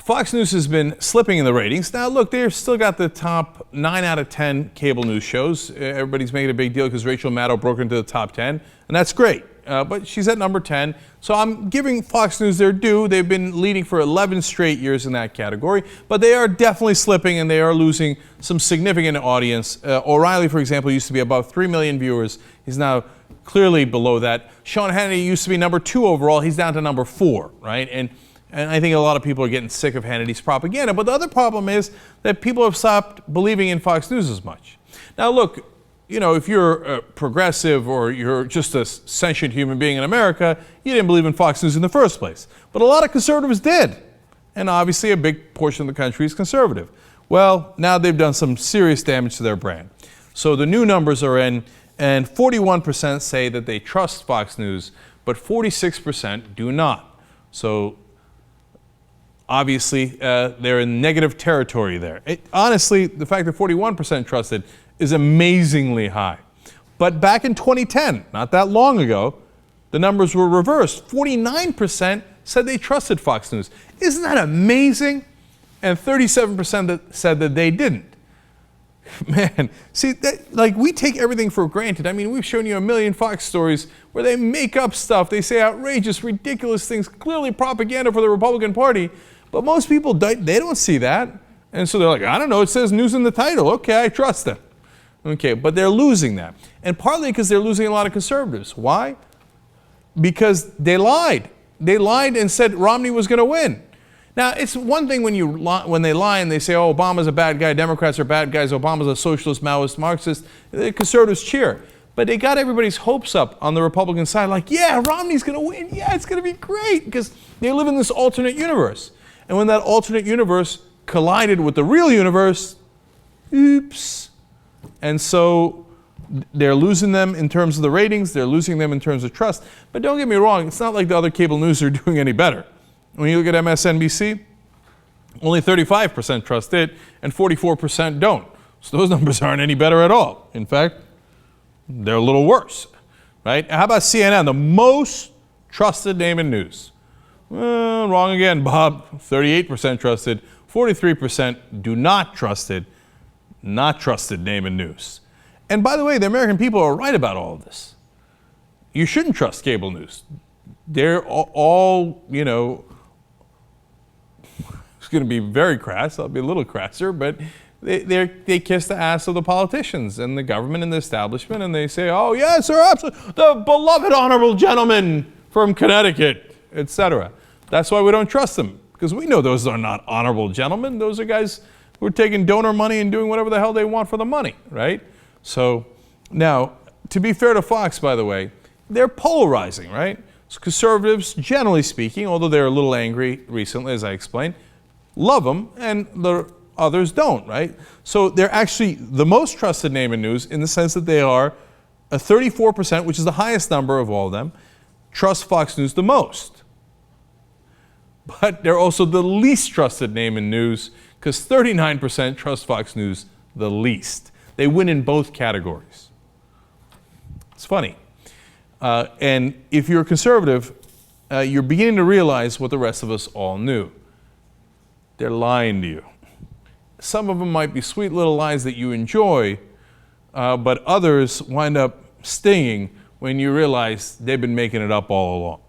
Fox News has been slipping in the ratings. Now, look, they've still got the top 9 out of 10 cable news shows. Everybody's making a big deal because Rachel Maddow broke into the top 10, and that's great. But she's at number 10, so I'm giving Fox News their due. They've been leading for 11 straight years in that category, but they are definitely slipping, and they are losing some significant audience. O'Reilly, for example, used to be above 3 million viewers. He's now clearly below that. Sean Hannity used to be number 2 overall. He's down to number 4, right? And I think a lot of people are getting sick of Hannity's propaganda. But the other problem is that people have stopped believing in Fox News as much. Now, look, you know, if you're a progressive or you're just a sentient human being in America, you didn't believe in Fox News in the first place. But a lot of conservatives did. And obviously a big portion of the country is conservative. Well, now they've done some serious damage to their brand. So the new numbers are in, and 41% say that they trust Fox News, but 46% do not. So obviously, they're in negative territory there. Honestly, the fact that 41% trusted is amazingly high. But back in 2010, not that long ago, the numbers were reversed. 49% said they trusted Fox News. Isn't that amazing? And 37% that said that they didn't. Man, see, like, we take everything for granted. I mean, we've shown you a million Fox stories where they make up stuff. They say outrageous, ridiculous things, clearly propaganda for the Republican Party. But most people, they don't see that. And so they're like, I don't know, it says news in the title. Okay, I trust them. Okay, but they're losing that. And partly because they're losing a lot of conservatives. Why? Because they lied. They lied and said Romney was going to win. Now, it's one thing when they lie and they say, oh, Obama's a bad guy, Democrats are bad guys, Obama's a socialist, Maoist, Marxist. The conservatives cheer. But they got everybody's hopes up on the Republican side, like, yeah, Romney's going to win. Yeah, it's going to be great, because they live in this alternate universe. And when that alternate universe collided with the real universe, oops. And so they're losing them in terms of the ratings, they're losing them in terms of trust. But don't get me wrong, it's not like the other cable news are doing any better. When you look at MSNBC, only 35% trust it and 44% don't. So those numbers aren't any better at all. In fact, they're a little worse, right? How about CNN, the most trusted name in news? Well, wrong again, Bob. 38% trusted, 43% do not trusted, not trusted name in news. And by the way, the American people are right about all of this. You shouldn't trust cable news. They're all, you know, it's going to be very crass. I'll be a little crasser, but they kiss the ass of the politicians and the government and the establishment, and they say, oh, yes, sir, absolutely, the beloved honorable gentleman from Connecticut, etc. That's why we don't trust them, because we know those are not honorable gentlemen. Those are guys who are taking donor money and doing whatever the hell they want for the money, right? So now, to be fair to Fox, by the way, they're polarizing, right? So conservatives, generally speaking, although they're a little angry recently, as I explained, love them, and the others don't, right? So they're actually the most trusted name in news in the sense that they are a 34%, which is the highest number of all of them, trust Fox News the most. But they're also the least trusted name in news, because 39% trust Fox News the least. They win in both categories. It's funny. And if you're a conservative, you're beginning to realize what the rest of us all knew. They're lying to you. Some of them might be sweet little lies that you enjoy, but others wind up stinging when you realize they've been making it up all along.